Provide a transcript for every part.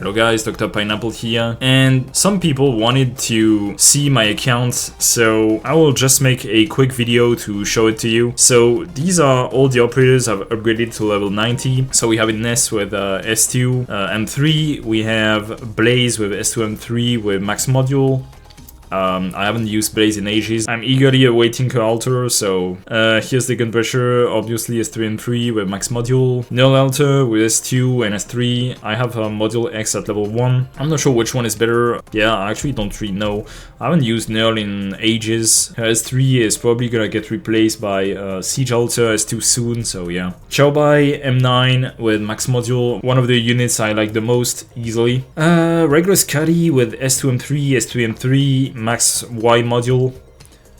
Hello guys, Dr. Pineapple here, and some people wanted to see my account, so I will just make a quick video to show it to you. So these are all the operators I've upgraded to level 90. So we have Ness with S2, M3, we have Blaze with S2 M3 with max module. I haven't used Blaze in ages. I'm eagerly awaiting her altar, so here's the gun pressure, obviously S3 and 3 with max module. Null altar with S2 and S3. I have her module X at level 1. I'm not sure which one is better. Yeah, I actually don't really know. I haven't used Null in ages. Her S3 is probably gonna get replaced by Siege altar S2 soon, so yeah. Xiaobai M9 with max module, one of the units I like the most, easily. Regular Scuddy with S2 M3, S3 M3, max Y module.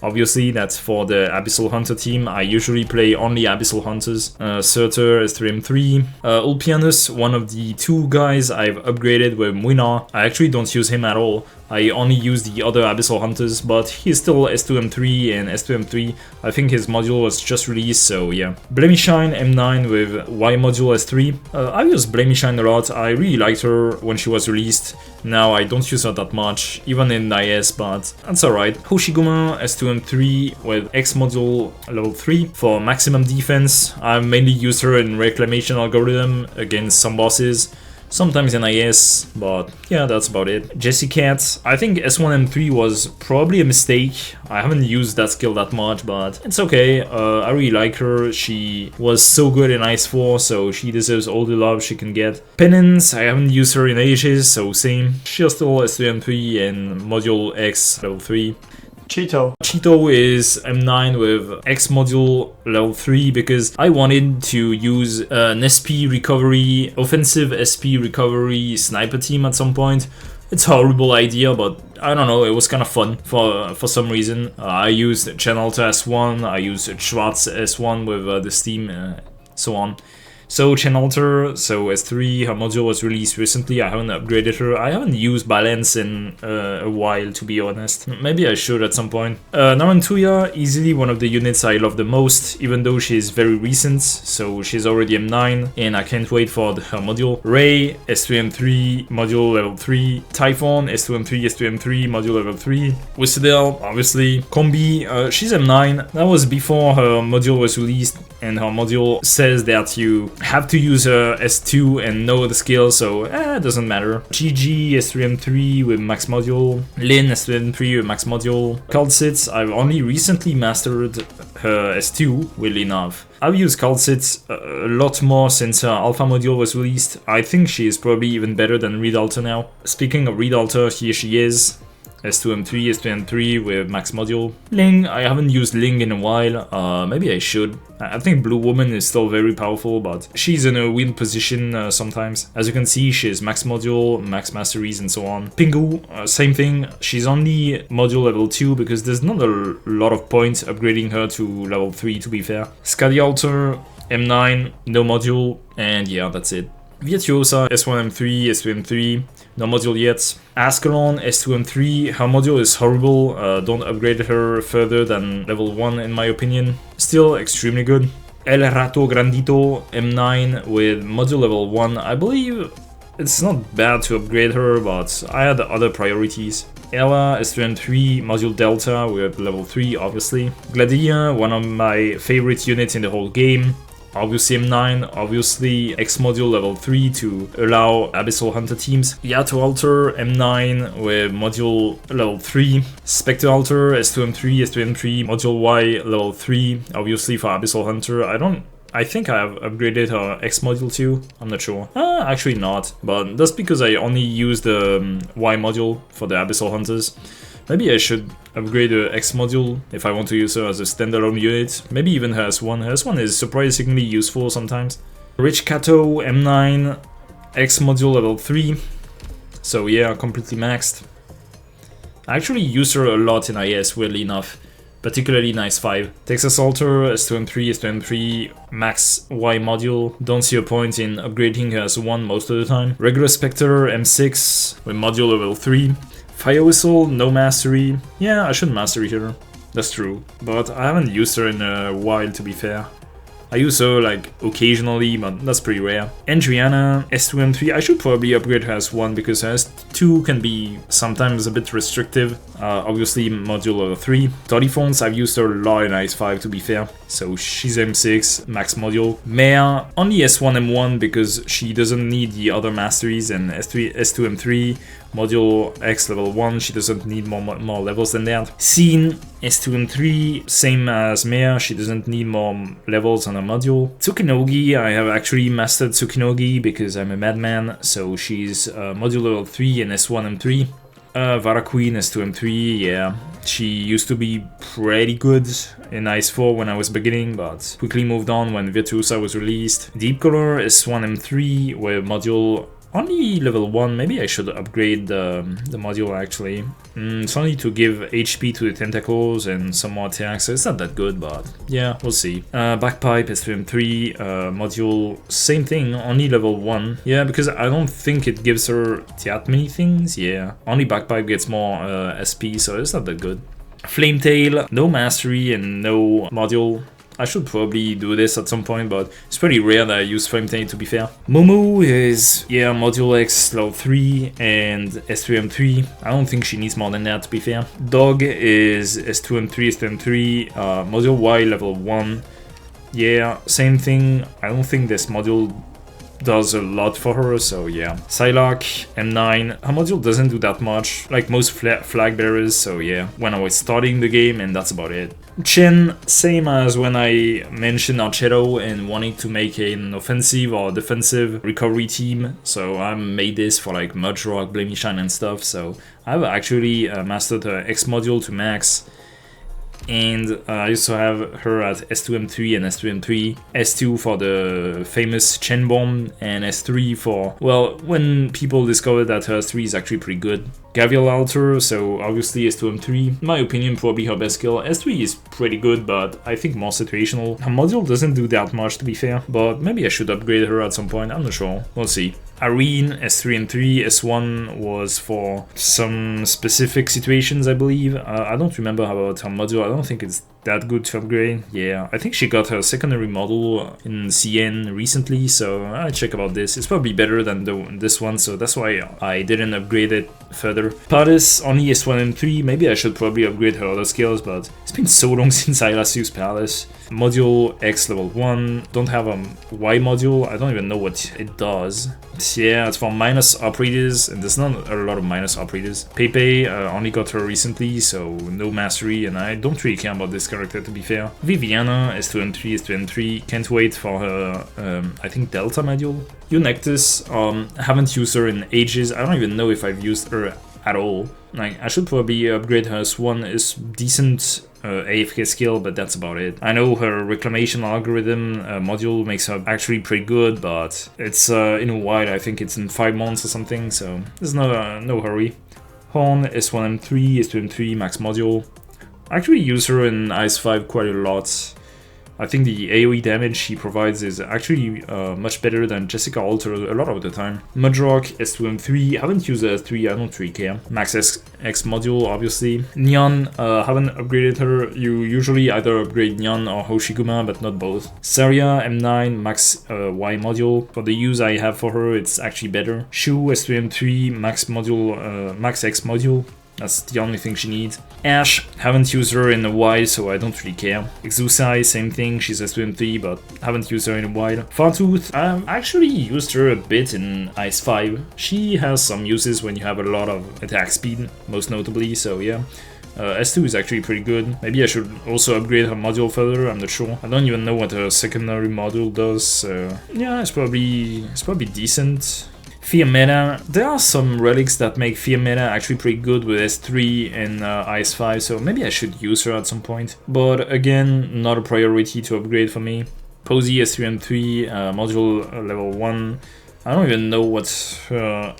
Obviously, that's for the Abyssal Hunter team. I usually play only Abyssal Hunters. Surtur S3M3. Ulpianus, one of the two guys I've upgraded with Muina. I actually don't use him at all. I only use the other Abyssal Hunters, but he's still S2M3 and S2M3. I think his module was just released, so yeah. Blemishine M9 with Y module S3. I use Blemishine a lot. I really liked her when she was released. Now I don't use her that much, even in IS, but that's alright. Hoshiguma S2M3 with X module level 3 for maximum defense. I mainly use her in Reclamation Algorithm against some bosses. Sometimes in IS, but yeah, that's about it. Jessie Cat, I think S1M3 was probably a mistake. I haven't used that skill that much, but it's okay. I really like her. She was so good in Ice 4, so she deserves all the love she can get. Penance, I haven't used her in ages, so same. She's still S3M3 and Module X level 3. Cheeto is M9 with X module level 3 because I wanted to use an SP recovery, offensive SP recovery sniper team at some point. It's a horrible idea, but I don't know, it was kind of fun for some reason. I used Chanalta S1, I used Schwarz S1 with the Steam, so on. So Chanalter, so S3, her module was released recently. I haven't upgraded her. I haven't used Balance in a while, to be honest. Maybe I should at some point. Narantuya, easily one of the units I love the most, even though she's very recent. So she's already M9, and I can't wait for her module. Ray, S3M3, module level 3. Typhon, S2M3, S2M3, module level 3. Whistle, obviously. Combi, she's M9. That was before her module was released, and her module says that you have to use S2 and know the skill, so it doesn't matter. GG S3M3 with max module. Lin S3M3 with max module. Kaldsitz, I've only recently mastered her S2, weirdly enough. I've used Kaldsitz a lot more since her alpha module was released. I think she is probably even better than Reed Alter now. Speaking of Reed Alter, here she is. S2M3, S2M3 with max module. Ling, I haven't used Ling in a while, maybe I should. I think Blue Woman is still very powerful, but she's in a weird position sometimes. As you can see, she has max module, max masteries and so on. Pingu, same thing, she's only module level 2 because there's not a lot of points upgrading her to level 3 to be fair. Scuddy Alter, M9, no module, and yeah, that's it. Virtuosa, S1M3, S2M3, no module yet. Ascalon, S2M3, her module is horrible, don't upgrade her further than level 1 in my opinion. Still extremely good. El Rato Grandito, M9 with module level 1, I believe it's not bad to upgrade her, but I had other priorities. Ella, S2M3, module Delta with level 3 obviously. Gladia, one of my favorite units in the whole game. Obviously M9, obviously X module level 3 to allow Abyssal Hunter teams. Yato Alter, M9 with module level 3. Spectre Alter, S2M3, S2M3, module Y level 3, obviously for Abyssal Hunter. I think I have upgraded her X module too, I'm not sure. Actually not, but that's because I only use the Y module for the Abyssal Hunters. Maybe I should upgrade the X module if I want to use her as a standalone unit. Maybe even her S1. Her S1 is surprisingly useful sometimes. Rich Kato, M9, X module level 3. So yeah, completely maxed. I actually use her a lot in IS, weirdly enough. Particularly in Ice 5. Texas Alter, S2M3, S2M3, max Y module. Don't see a point in upgrading her as 1 most of the time. Regular Spectre, M6 with module level 3. Fire Whistle, no mastery. Yeah, I should mastery her. That's true. But I haven't used her in a while, to be fair. I use her like occasionally, but that's pretty rare. Andriana, S2M3, I should probably upgrade her S1 because her S2 can be sometimes a bit restrictive. Obviously module level 3. Toddyphones, I've used her a lot in IS5 to be fair. So she's M6, max module. Mea, only S1, M1 because she doesn't need the other masteries, and S2, M3, module X level 1, she doesn't need more levels than that. Scene, S2, M3, same as Mea, she doesn't need more levels on a module. Tsukinogi, I have actually mastered Tsukinogi because I'm a madman, so she's module level 3 and S1, M3. Vara Queen, S2, M3, yeah. She used to be pretty good in IS4 when I was beginning, but quickly moved on when Virtuosa was released. Deep Color, S1, M3, where module only level 1, maybe I should upgrade the module actually. It's only to give HP to the tentacles and some more attacks, so it's not that good, but yeah, we'll see. Backpipe, S2M3, module, same thing, only level 1. Yeah, because I don't think it gives her that many things, yeah. Only Backpipe gets more SP, so it's not that good. Flametail, no mastery and no module. I should probably do this at some point, but it's pretty rare that I use Flametail to be fair. Momo is, yeah, module X level 3 and S3M3. I don't think she needs more than that to be fair. Dog is S2M3, S2M3, module Y level 1. Yeah, same thing. I don't think this module does a lot for her, so yeah. Psylocke, M9, her module doesn't do that much, like most flag bearers, so yeah. When I was starting the game, and that's about it. Chen, same as when I mentioned Archetto and wanting to make an offensive or defensive recovery team, so I made this for like Mudrock, Blamishine and stuff, so I've actually mastered her X module to max. And I also have her at S2M3 and S2M3, S2 for the famous Chen bomb, and S3 for, well, when people discovered that her S3 is actually pretty good. Gavial Alter, so obviously S2M3, in my opinion probably her best skill. S3 is pretty good, but I think more situational. Her module doesn't do that much to be fair, but maybe I should upgrade her at some point, I'm not sure, we'll see. Irene, S3 and 3, S1 was for some specific situations, I believe. I don't remember about her module, I don't think it's that good to upgrade. Yeah, I think she got her secondary model in CN recently, so I'll check about this. It's probably better than this one, so that's why I didn't upgrade it further. Palace, only S1 and 3, maybe I should probably upgrade her other skills, but it's been so long since I last used Palace. Module X level 1, don't have a Y module, I don't even know what it does. Yeah, it's for minus operators, and there's not a lot of minus operators. Pepe, only got her recently, so no mastery, and I don't really care about this character to be fair. Viviana, S2M3, S2M3, can't wait for her, I think Delta module. Eunectus, haven't used her in ages, I don't even know if I've used her at all. Like, I should probably upgrade her S1, is decent AFK skill, but that's about it. I know her reclamation algorithm module makes her actually pretty good, but it's in a while, I think it's in 5 months or something, so there's no hurry. Horn, S1M3, S2M3, max module. I actually use her in IS5 quite a lot. I think the AoE damage she provides is actually much better than Jessica Alter a lot of the time. Mudrock, S2M3, haven't used the S3, I don't really care. Max X module, obviously. Neon, haven't upgraded her. You usually either upgrade Neon or Hoshiguma, but not both. Saria, M9, max Y module. For the use I have for her, it's actually better. Shu, S2M3, max module, max X module. That's the only thing she needs. Ash, haven't used her in a while, so I don't really care. Exusai, same thing, she's S2M3, but haven't used her in a while. Fartooth, I actually used her a bit in IS5. She has some uses when you have a lot of attack speed, most notably, so yeah. S2 is actually pretty good. Maybe I should also upgrade her module further, I'm not sure. I don't even know what her secondary module does, so yeah, it's probably decent. Fear meta, there are some relics that make Fear meta actually pretty good with S3 and IS5, so maybe I should use her at some point. But again, not a priority to upgrade for me. Posey, S3M3, module level 1, I don't even know what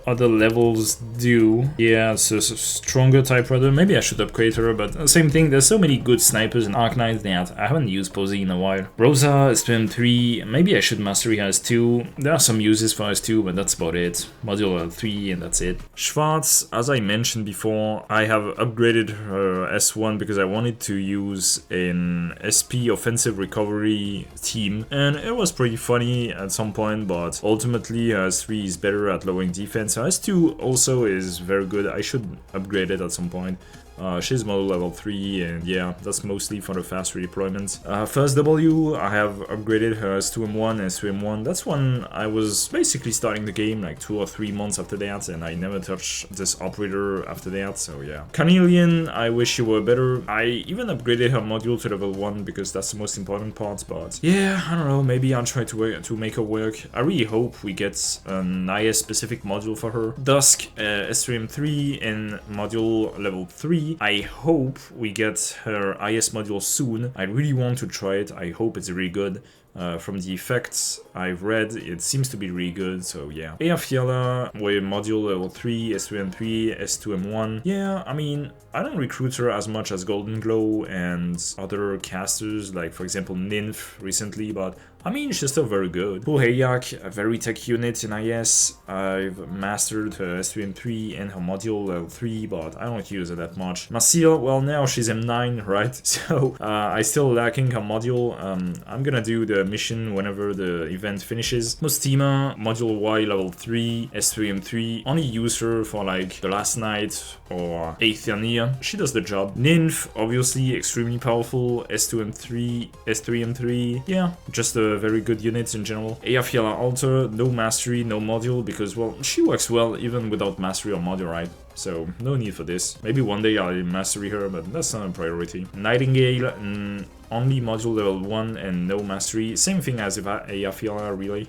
other levels do. Yeah, it's a stronger typewriter. Maybe I should upgrade her, but same thing. There's so many good snipers in Arknights that I haven't used Posey in a while. Rosa is PM3. Maybe I should mastery her S2. There are some uses for S2, but that's about it. Module 3 and that's it. Schwarz, as I mentioned before, I have upgraded her S1 because I wanted to use an SP offensive recovery team, and it was pretty funny at some point, but ultimately S3 is better at lowering defense. S2 also is very good. I should upgrade it at some point. She's model level 3, and yeah, that's mostly for the fast redeployment. First W, I have upgraded her S2M1 and S3M1. That's when I was basically starting the game, like 2 or 3 months after that, and I never touched this operator after that, so yeah. Carnelian, I wish she were better. I even upgraded her module to level 1 because that's the most important part, but yeah, I don't know, maybe I'll try to make her work. I really hope we get an IS-specific module for her. Dusk, S3M3 and module level 3. I hope we get her IS module soon. I really want to try it. I hope it's really good. From the effects I've read, it seems to be really good, so yeah. Fiala with module level 3, S3M3, S2M1. Yeah, I mean, I don't recruit her as much as Golden Glow and other casters, like for example Nymph recently, but I mean, she's still very good. Puhayak, a very tech unit in IS. I've mastered her S3M3 and her module level 3, but I don't use her that much. Marcille, well, now she's M9, right? So I still lacking her module. I'm gonna do the mission whenever the event finishes. Mustima, module Y level 3, S3M3. Only use her for like the last night or Aethania. She does the job. Nymph, obviously extremely powerful. S2M3, S3M3. Yeah, just a very good units in general. Fiala Alter, no mastery, no module, because, well, she works well even without mastery or module, right? So, no need for this. Maybe one day I'll mastery her, but that's not a priority. Nightingale, only module level 1 and no mastery. Same thing as Fiala, really.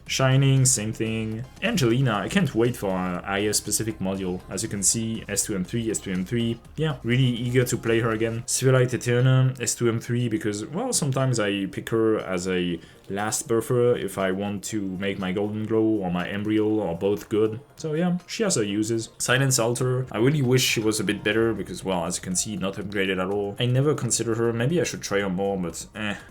Shining, same thing. Angelina, I can't wait for an IS-specific module. As you can see, S2M3, S2M3. Yeah, really eager to play her again. Civilite Eterna, S2M3, because, well, sometimes I pick her as a last buffer if I want to make my Golden Glow or my Embryo or both good. So yeah, she has her uses. Silence Alter, I really wish she was a bit better because, well, as you can see, not upgraded at all. I never consider her, maybe I should try her more, but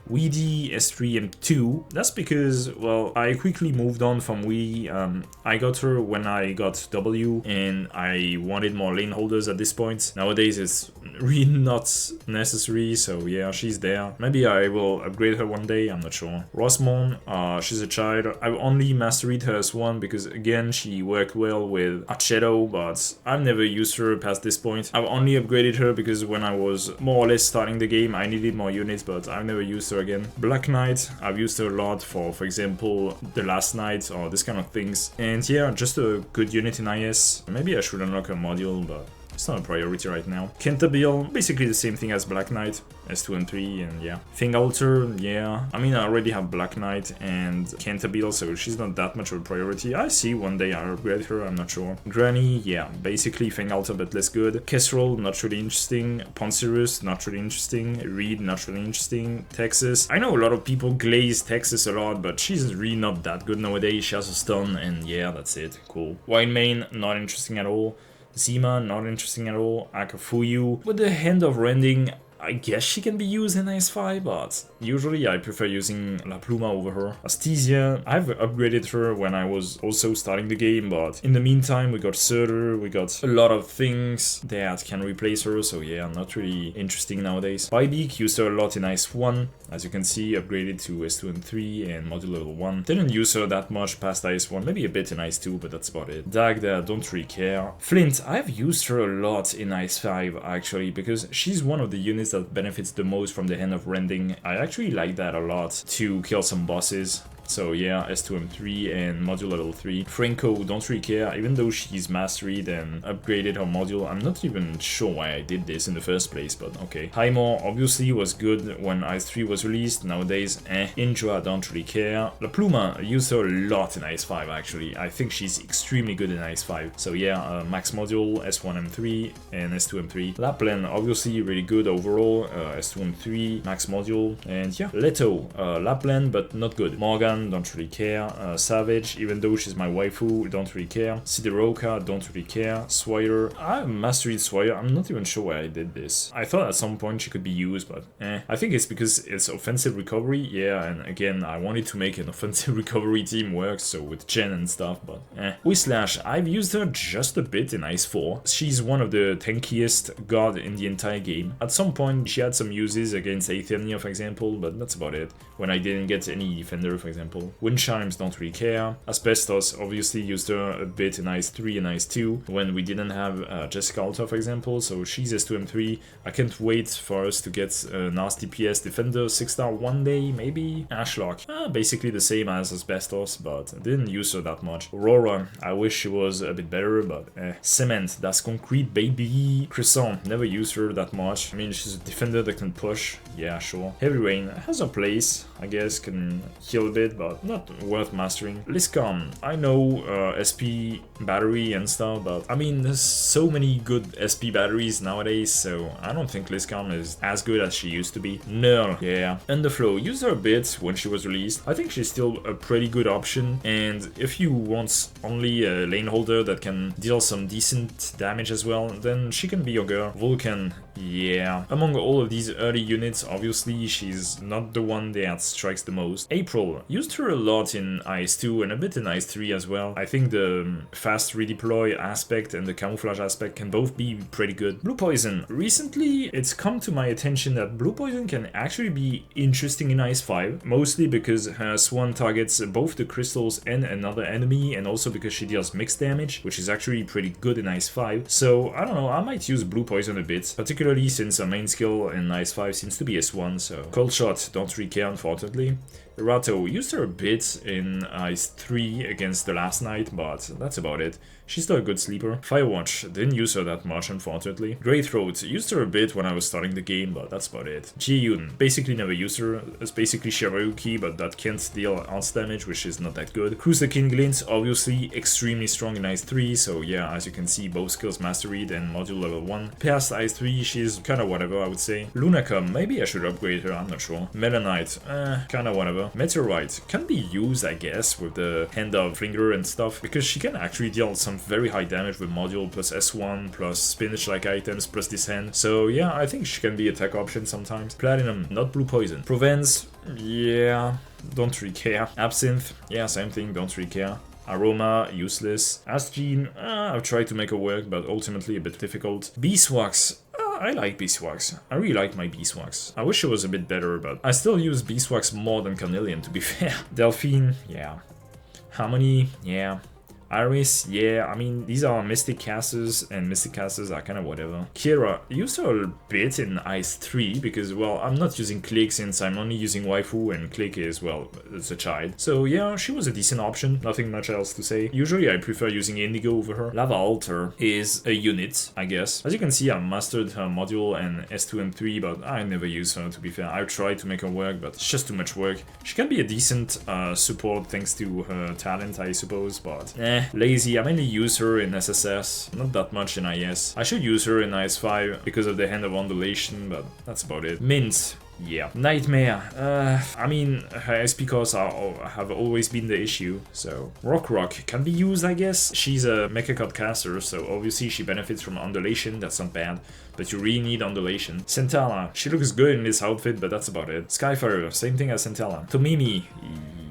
Weedy, S3M2, that's because, well, I quickly moved on from Wee. I got her when I got W and I wanted more lane holders at this point. Nowadays it's really not necessary, so yeah, she's there. Maybe I will upgrade her one day, I'm not sure. Rosmon, she's a child. I've only mastered her as one because, again, she worked well with Archedo, but I've never used her past this point. I've only upgraded her because when I was more or less starting the game, I needed more units, but I've never used her again. Black Knight, I've used her a lot for example, the last night or this kind of things. And yeah, just a good unit in IS. Maybe I should unlock her module, but it's not a priority right now. Cantabile, basically the same thing as Black Knight, S2 and 3, and yeah. Thing Alter, yeah. I mean, I already have Black Knight and Cantabile, so she's not that much of a priority. I see one day I'll upgrade her, I'm not sure. Granny, yeah, basically Thing Alter, but less good. Kestrel, not really interesting. Poncerus, not really interesting. Reed, not really interesting. Texas, I know a lot of people glaze Texas a lot, but she's really not that good nowadays. She has a stun, and yeah, that's it. Cool. Winemain, not interesting at all. Zima, not interesting at all. Akafuyu, with the Hand of Rending, I guess she can be used in IS5, but usually I prefer using La Pluma over her. Astesia, I've upgraded her when I was also starting the game, but in the meantime we got Surtur, we got a lot of things that can replace her, so yeah, not really interesting nowadays. Bybeak used her a lot in IS1, as you can see, upgraded to S2 and 3 and module level 1. Didn't use her that much past IS1, maybe a bit in IS2, but that's about it. Dagda, don't really care. Flint, I've used her a lot in IS5 actually, because she's one of the units that benefits the most from the Hand of Rending. I actually like that a lot to kill some bosses. So yeah, S2M3 and module level 3. Franco, don't really care, even though she's mastered and upgraded her module. I'm not even sure why I did this in the first place, but okay. Highmore obviously was good when IS3 was released, nowadays Indra, don't really care. La Pluma, used her a lot in IS5 actually. I think she's extremely good in IS5. So yeah, max module, S1M3 and S2M3. Lapland, obviously really good overall, S2M3, max module. And yeah, Leto, Lapland, but not good. Morgan, Shan, don't really care. Savage, even though she's my waifu, don't really care. Sideroka, don't really care. Swire, I mastered Swire. I'm not even sure why I did this. I thought at some point she could be used, but I think it's because it's offensive recovery, yeah, and again, I wanted to make an offensive recovery team work, so with Chen and stuff, but Whislash, I've used her just a bit in Ice 4. She's one of the tankiest god in the entire game. At some point, she had some uses against Aethania, for example, but that's about it. When I didn't get any defender, for example. Wind Chimes, don't really care. Asbestos, obviously used her a bit in Ice 3 and Ice 2, when we didn't have Jessica Alta, for example, so she's S2M3. I can't wait for us to get a nasty PS defender 6-star one day, maybe. Ashlock, basically the same as Asbestos, but didn't use her that much. Aurora, I wish she was a bit better, but Cement, that's concrete, baby. Croissant, never used her that much. I mean, she's a defender that can push, yeah, sure. Heavy Rain has a place, I guess, can heal a bit, but not worth mastering. Liscom, I know SP battery and stuff, but I mean, there's so many good SP batteries nowadays, so I don't think Liscom is as good as she used to be. Nerl, yeah. Underflow, used her a bit when she was released. I think she's still a pretty good option, and if you want only a lane holder that can deal some decent damage as well, then she can be your girl. Vulcan, yeah. Among all of these early units, obviously, she's not the one that strikes the most. April, used her a lot in Ice 2 and a bit in Ice 3 as well. I think the fast redeploy aspect and the camouflage aspect can both be pretty good. Blue Poison, recently it's come to my attention that Blue Poison can actually be interesting in Ice 5, mostly because her Swan targets both the crystals and another enemy, and also because she deals mixed damage, which is actually pretty good in Ice 5. So I don't know, I might use Blue Poison a bit, particularly since her main skill in Ice 5 seems to be S1, so Cold Shot, don't really care unfortunately. Rato, used her a bit in Ice 3 against the last night, but that's about it. She's still a good sleeper. Firewatch, didn't use her that much unfortunately. Greythroat, used her a bit when I was starting the game, but that's about it. Ji-Yun, basically never used her. It's basically Shiryuki, but that can't deal arts damage, which is not that good. Cruise the King Glint, obviously extremely strong in Ice 3, so yeah, as you can see, both skills mastered and module level 1. Past Ice 3, she's kinda whatever, I would say. Lunacum, maybe I should upgrade her, I'm not sure. Melanite, kinda whatever. Meteorite, can be used, I guess, with the Hand of Finger and stuff, because she can actually deal some very high damage with module plus S1 plus spinach-like items plus this hand. So yeah, I think she can be a tech option sometimes. Platinum, not Blue Poison. Provence, yeah, don't really care. Absinthe, yeah, same thing, don't really care. Aroma, useless. Asgene, I've tried to make it work, but ultimately a bit difficult. Beeswax, I like Beeswax. I really like my Beeswax. I wish it was a bit better, but I still use Beeswax more than Carnelian, to be fair. Delphine, yeah. Harmony, yeah. Iris, yeah, I mean, these are Mystic casters, and Mystic casters are kind of whatever. Kira, used her a bit in Ice 3, because, well, I'm not using Click since I'm only using Waifu, and Click is, well, it's a child. So, yeah, she was a decent option, nothing much else to say. Usually, I prefer using Indigo over her. Lava Altar is a unit, I guess. As you can see, I mastered her module and S2 and 3, but I never use her, to be fair. I've tried to make her work, but it's just too much work. She can be a decent support thanks to her talent, I suppose, but lazy. I mainly use her in SSS, not that much in IS. I should use her in IS 5 because of the Hand of Undulation, but that's about it. Mint. Yeah. Nightmare. I mean, her SP costs have always been the issue, so... Rock can be used, I guess. She's a Mecha Card caster, so obviously she benefits from Undulation, that's not bad. But you really need Undulation. Centella. She looks good in this outfit, but that's about it. Skyfire. Same thing as Centella. Tomimi.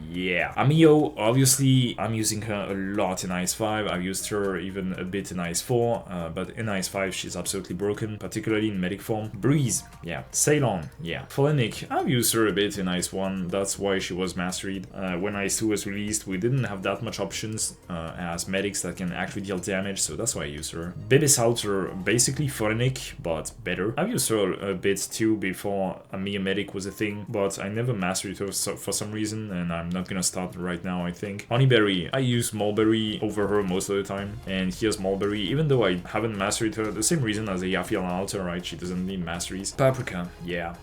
Yeah. Amio, obviously, I'm using her a lot in Ice 5. I've used her even a bit in Ice 4, but in Ice 5 she's absolutely broken, particularly in medic form. Breeze, yeah. Ceylon, yeah. Pholenic, I've used her a bit in Ice 1, that's why she was mastered. When Ice 2 was released, we didn't have that much options as medics that can actually deal damage, so that's why I used her. Baby's Halter, basically Pholenic, but better. I've used her a bit too before a Mia medic was a thing, but I never mastered her for some reason, and I'm not gonna start right now, I think. Honeyberry, I use Mulberry over her most of the time, and here's Mulberry, even though I haven't mastered her, the same reason as a Yafiel Alta, right? She doesn't need masteries. Paprika, yeah.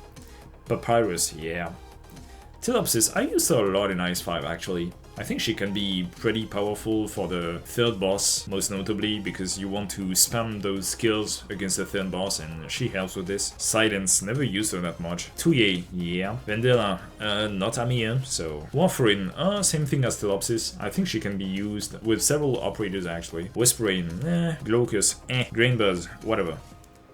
Papyrus, yeah. Tilopsis, I used her a lot in Ice 5 actually. I think she can be pretty powerful for the third boss, most notably because you want to spam those skills against the third boss, and she helps with this. Silence, never used her that much. Tuye, yeah. Vendela, not Amir, so. Warfarin, same thing as Telopsis. I think she can be used with several operators actually. Whispering, Glaucus, Grainbuzz, whatever.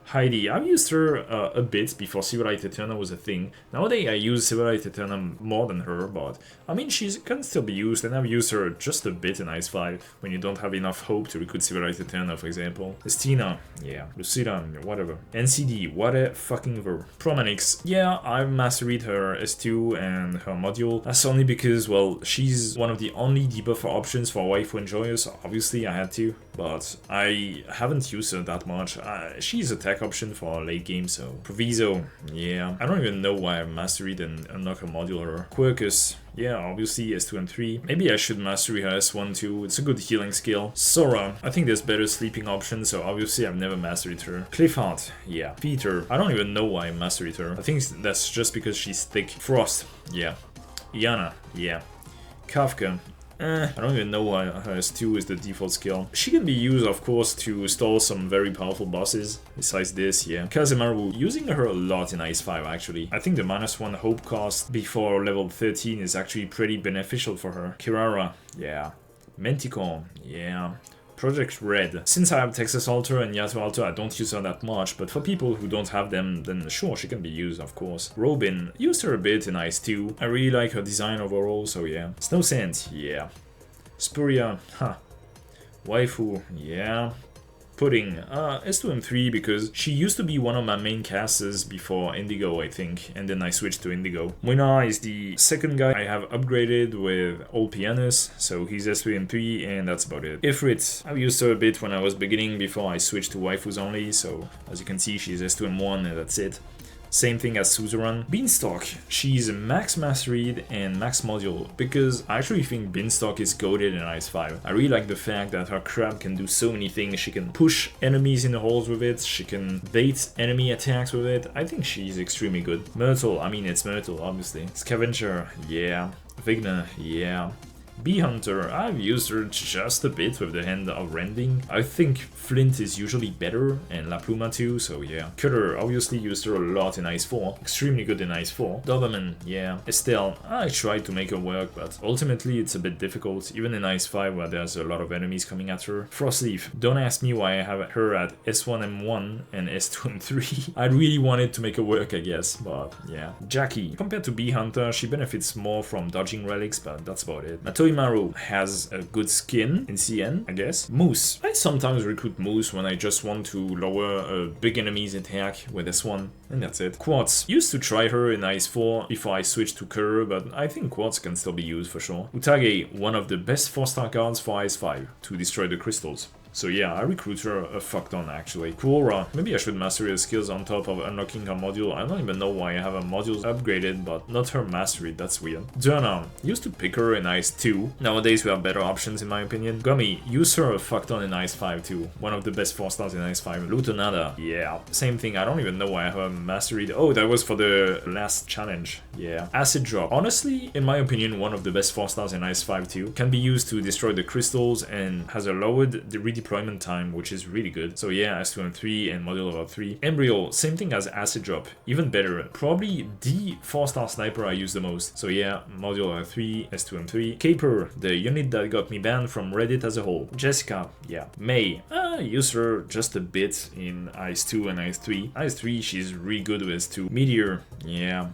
Heidi, I've used her a bit before Silverlight Eterna was a thing. Nowadays I use Silverlight Eterna more than her, but I mean she can still be used, and I've used her just a bit in Ice 5 when you don't have enough hope to recruit Silverlight Eterna, for example. Estina, yeah. Lucida, whatever. NCD, what a fucking verb. Promanix, yeah, I've mastered her S2 and her module. That's only because, well, she's one of the only debuffer options for Waifu Enjoyer, so obviously I had to, but I haven't used her that much. She's a tech option for late game, so. Proviso, yeah. I don't even know why I mastered and unlock a modular. Quirkus, yeah, obviously S2 and 3. Maybe I should master her S1 too, it's a good healing skill. Sora, I think there's better sleeping options, so obviously I've never mastered her. Cliffheart, yeah. Peter, I don't even know why I mastered her. I think that's just because she's thick. Frost, yeah. Iana, yeah. Kafka, I don't even know why her S2 is the default skill. She can be used, of course, to stall some very powerful bosses. Besides this, yeah. Kazemaru, using her a lot in Ice 5, actually. I think the -1 hope cost before level 13 is actually pretty beneficial for her. Kirara, yeah. Manticore, yeah. Project Red. Since I have Texas Alter and Yato Alter, I don't use her that much, but for people who don't have them, then sure, she can be used, of course. Robin, used her a bit in Ice 2. I really like her design overall, so yeah. Snow Sand, yeah. Spuria, Waifu, yeah. Pudding, S2 and 3 because she used to be one of my main casters before Indigo, I think, and then I switched to Indigo. Moina is the second guy I have upgraded with Old Pianus, so he's S3 and 3, and that's about it. Ifrit, I've used her a bit when I was beginning before I switched to Waifus only, so as you can see she's S2 and 1 and that's it. Same thing as Suzerain. Beanstalk, she's max mastered and max module, because I actually think Beanstalk is goated in Ice 5. I really like the fact that her crab can do so many things. She can push enemies in the holes with it, she can bait enemy attacks with it. I think she's extremely good. Myrtle, I mean it's Myrtle, obviously. Scavenger, yeah. Vigna, yeah. Bee Hunter, I've used her just a bit with the hand of rending. I think Flint is usually better, and La Pluma too, so yeah. Cutter, obviously used her a lot in Ice 4. Extremely good in Ice 4. Doberman, yeah. Estelle, I tried to make her work, but ultimately it's a bit difficult, even in Ice 5 where there's a lot of enemies coming at her. Frostleaf, don't ask me why I have her at S1M1 and S2 and 3. I really wanted to make her work, I guess, but yeah. Jackie, compared to Bee Hunter, she benefits more from dodging relics, but that's about it. Maru has a good skin in CN, I guess. Moose. I sometimes recruit Moose when I just want to lower a big enemy's attack with S1, and that's it. Quartz. Used to try her in Ice 4 before I switched to Kuro, but I think Quartz can still be used for sure. Utage, one of the best 4-star cards for Ice 5 to destroy the crystals. So yeah, I recruit her a fuck ton actually. Quora, maybe I should master her skills on top of unlocking her module. I don't even know why I have her modules upgraded, but not her mastery, that's weird. Durna, used to pick her in Ice 2. Nowadays we have better options in my opinion. Gummy, use her a fuck ton in Ice 5 too. One of the best 4-stars in Ice 5. Lutonada, yeah. Same thing, I don't even know why I have her mastery. Oh, that was for the last challenge. Yeah. Acid Drop, honestly, in my opinion, one of the best 4-stars in Ice 5 too. Can be used to destroy the crystals and has a lowered redeployment time, which is really good. So yeah, S2 and 3 and module of 3. Embryo, same thing as Acid Drop, even better. Probably the 4-star sniper I use the most. So yeah, module of 3, S2 and 3. Caper, the unit that got me banned from Reddit as a whole. Jessica, yeah. May, I use her just a bit in Ice 2 and Ice 3. Ice 3, she's really good with S2. Meteor, yeah.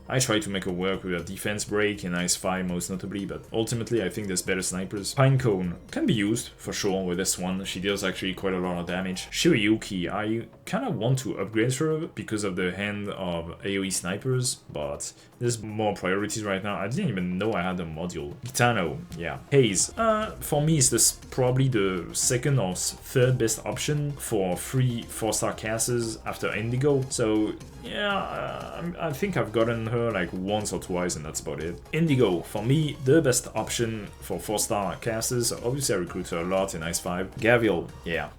I try to make her work with a defense break in Ice 5 most notably, but ultimately I think there's better snipers. Pinecone can be used, for sure, with this one. She deals actually quite a lot of damage. Shiryuki, I kind of want to upgrade her because of the hand of AoE snipers, but there's more priorities right now. I didn't even know I had a module. Gitano, yeah. Haze, for me is this probably the second or third best option for free 4-star casters after Indigo, so yeah, I think I've gotten her like once or twice and that's about it. Indigo, for me, the best option for 4-star casters. Obviously I recruit her a lot in Ice 5. Gavial, yeah.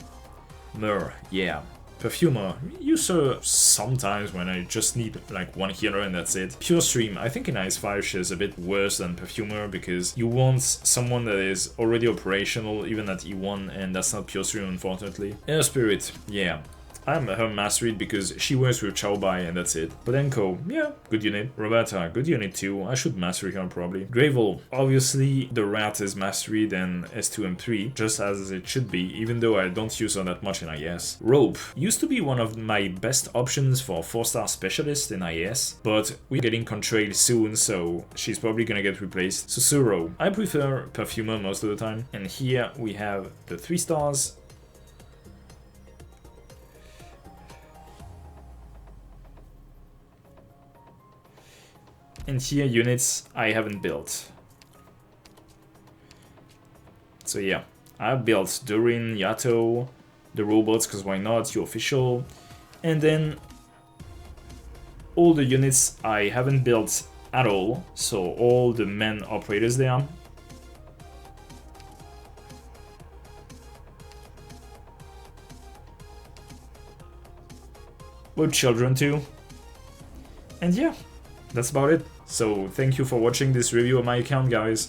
Mur, yeah. Perfumer, use her sometimes when I just need like one healer and that's it. Pure Stream, I think in Ice 5 she's a bit worse than Perfumer because you want someone that is already operational even at E1 and that's not Pure Stream unfortunately. Air Spirit, yeah. I'm her mass read because she works with Chaobai and that's it. Podenko, yeah, good unit. Roberta, good unit too. I should mastery her probably. Gravel, obviously the rat is mass read and S2 and 3, just as it should be, even though I don't use her that much in IS. Rope, used to be one of my best options for 4-star specialist in IS, but we're getting Contrail soon, so she's probably gonna get replaced. Susuro, I prefer Perfumer most of the time. And here we have the 3 stars. And here units I haven't built. So yeah, I built Durin, Yato, the robots, because why not, you official. And then all the units I haven't built at all, so all the men operators there. With children too. And yeah, that's about it. So thank you for watching this review of my account, guys.